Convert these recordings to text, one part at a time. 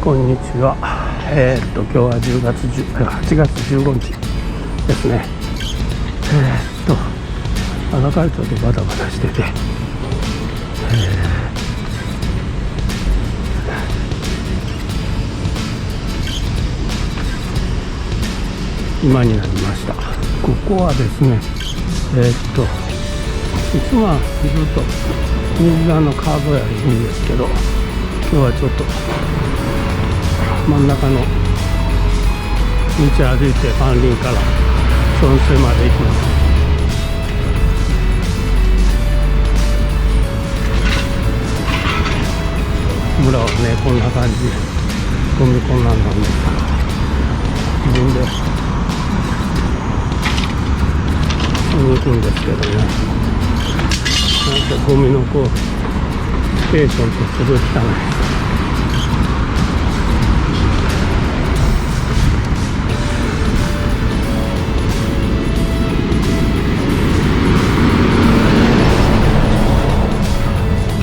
こんにちは。今日は8月15日ですね。朝からちょっとバタバタしてて、今になりました。ここはですね、いつもはずっと右側のカードやるんですけど、今日はちょっと真ん中の道歩いて万林から尊水まで行きます。村はね、こんな感じ、ゴミこんなんなんですから、自分で行くんですけどね、なんかゴミのステーションってすごい汚い。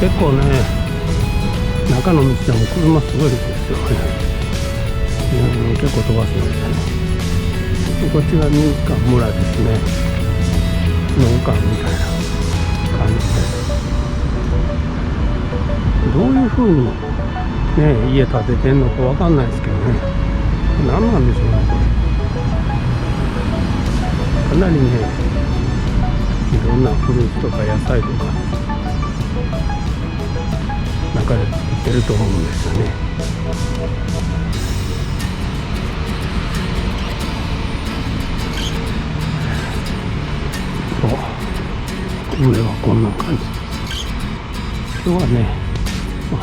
結構ね、中の道でも車すごいですよね。結構飛ばすんですね。こっちが民間村ですね。農家みたいな感じです。どういう風にね、家建ててんのかわかんないですけどね。何なんでしょうね、これ。かなりね、いろんなフルーツとか野菜とか中で作ってると思うんですよね。上はこんな感じ。今日はね、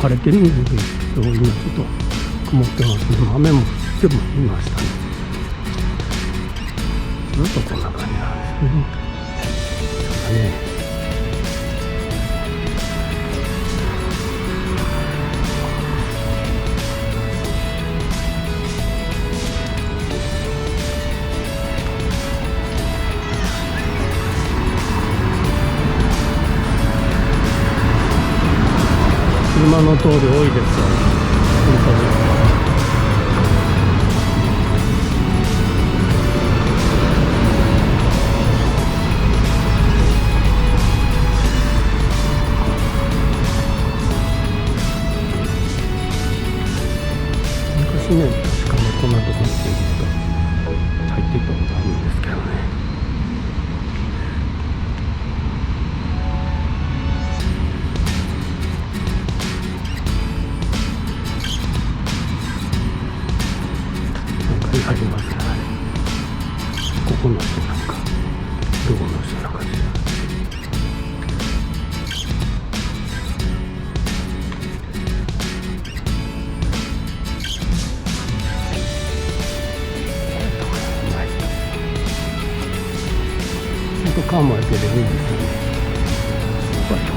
晴れてるんですけど、今ちょっと曇ってますね。雨も降ってもいましたね。ずっとこんな感じなんですね。車の通り多いですよ、本当に。昔ね、確かね、こんなとこって入っていったことあるんですけどね。ありますね。ここの人なんかどこの人なんかしら。ほんと構えてるんですよね。こうやって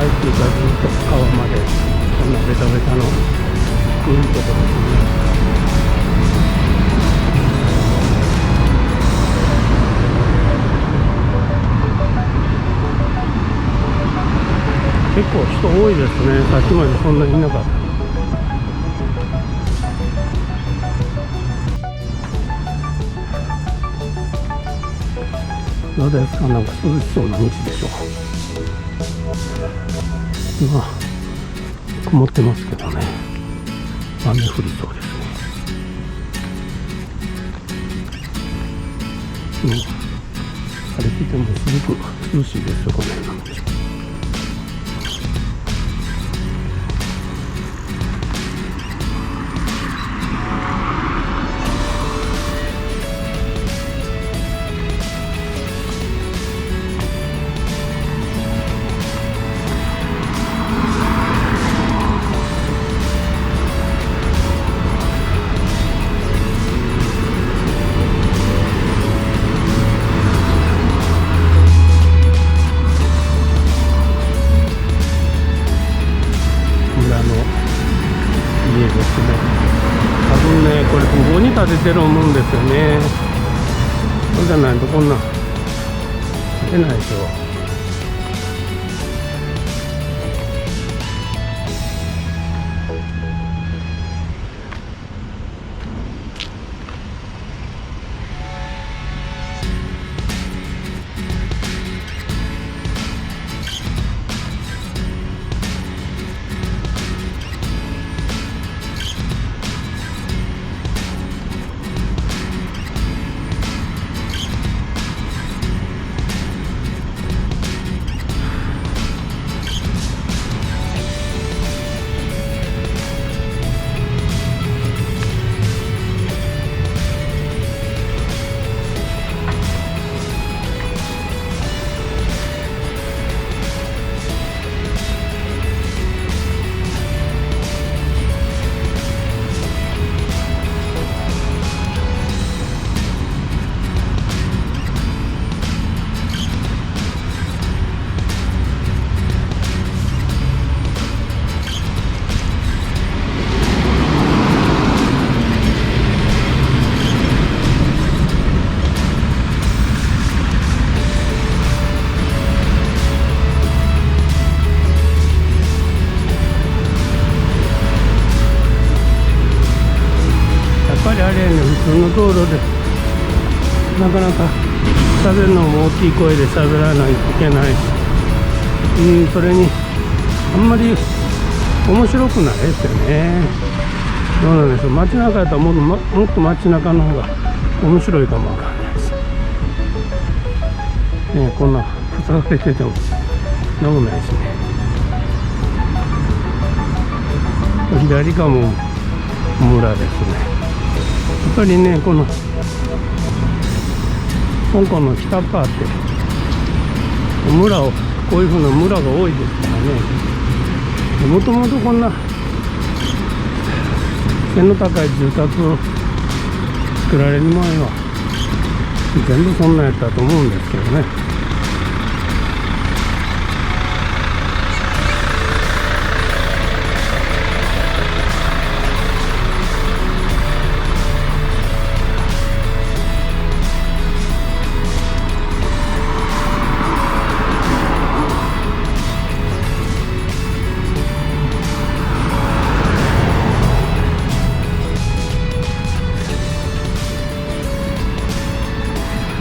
っていうか、ずっと川までこんなベタベタの低いところですね。結構人多いですね。さっきまでそんなにいなかった。どうですか、なんか涼しそうな道でしょう。今曇ってますけどね、雨降りそうですね。晴れててもすごく涼しいですよ、この辺の道。立ててる思うんですよね。そうじゃないとこんなん出ないでしょ。やっぱりあれやね、普通の道路でなかなか喋るのも大きい声で喋らないといけないし、それにあんまり面白くないですよね。どうなんでしょう。街中やったらもっと街中の方が面白いかもわかんないですね。こんな塞がれててもなんもないしね。左側も村ですね。やっぱりね、この香港の北側って村をこういうふうな村が多いですからね。もともとこんな背の高い住宅を作られる前は全部そんなんやったと思うんですけどね。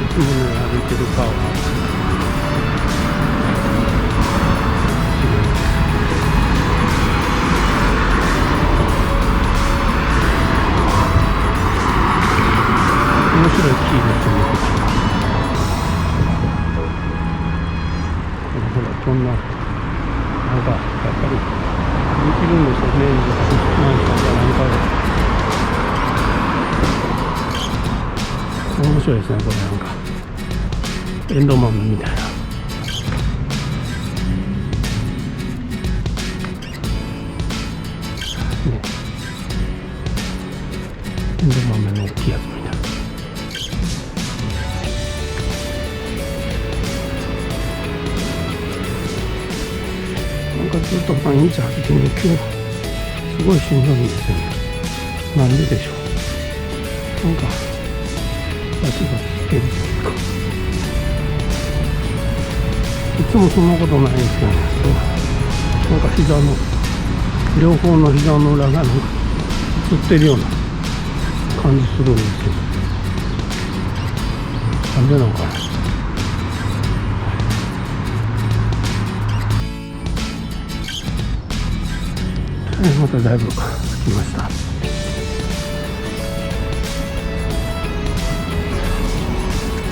いつもね、歩いてる川は面白い木ですよね。ほらこんななんかやっぱりできるんでしょうね。なんか面白いですね。これなんかエンドウ豆みたいな。ね、エンドウ豆の大きいやつみたいな。なんかずっと毎日走ってね、今日すごいしんどいんですよね。なんででしょう。なんか足がつってるというか、いつもそんなことないんですけどね。なんか膝の両方の膝の裏がなんかつってるような感じするんですけど、なんでなのかな。まただいぶ着きました。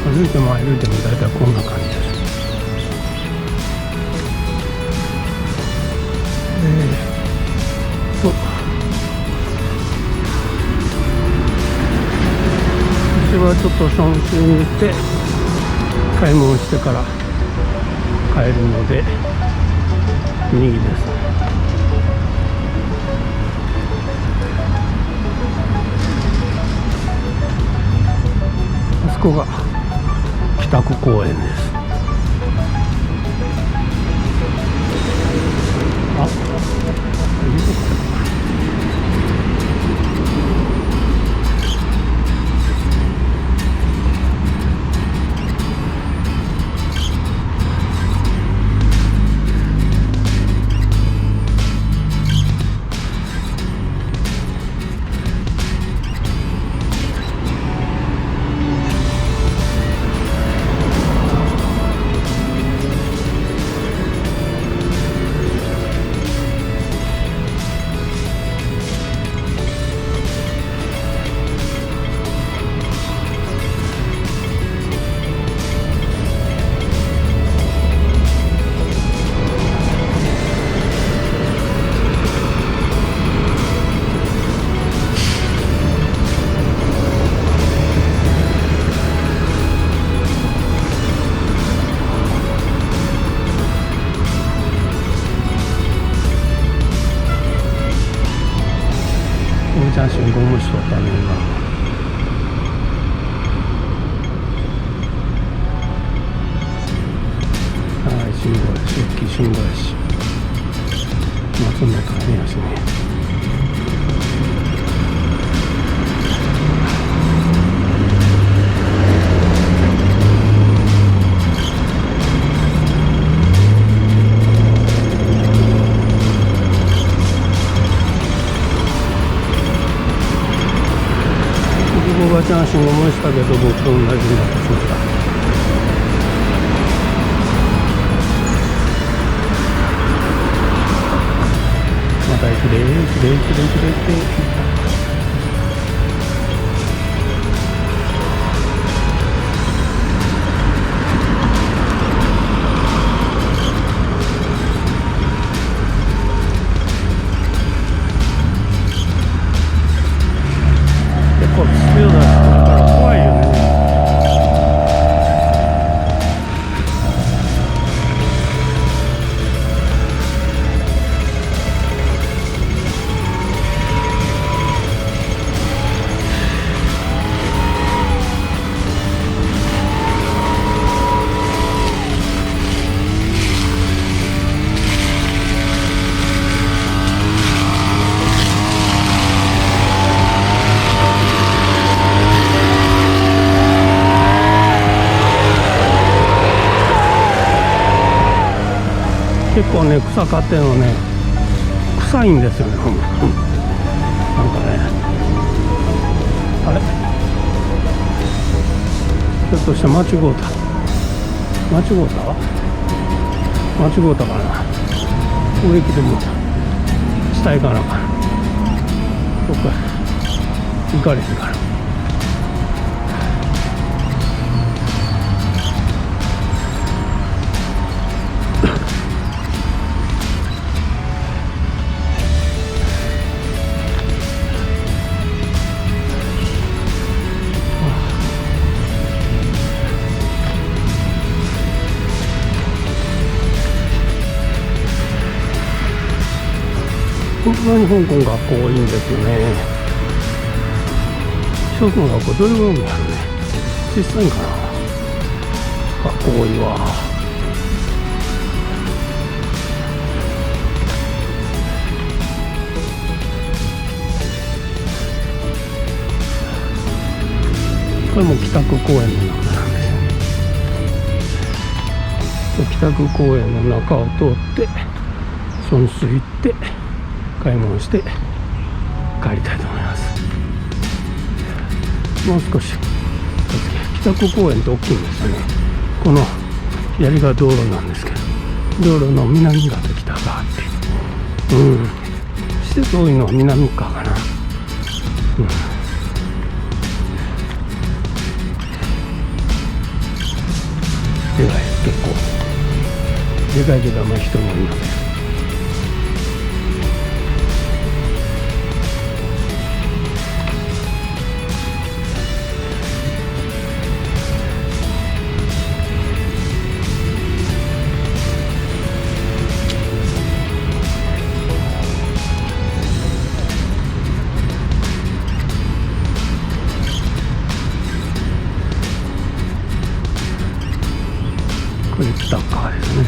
歩いても歩いてもだいたいこんな感じです。私はちょっとションシュに行って買い物してから帰るので右です。あそこが北区公園です。信号無視渡ったね今。はい、信号やし、大きい信号やし、待つの大変やしね。おばちゃん信号無視したけど僕と同じになってしまった。また行くでー。結構スピード出してるから怖いよね。結構ね、草刈ってんのね、臭いんですよね、なんかね。あれひょっとして間違うたかな。植木でも下行かなあかん。そっか、行かれへんから。こんなに香港学校多いんですよね。一つの学校どれぐらいあるね。小さいんかな。学校多いわ。これも北区公園の中なんですよ。北区公園の中を通って損水行って買い物して帰りたいと思います。もう少し北区公園って大きいんですよね。この左が道路なんですけど、道路の南側と北側あって、施設多いのは南側かな。でかい、結構でかいけどあんまり人もいません。これ北側ですね。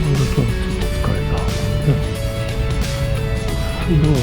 今日ちょっと疲れた。どうぞ。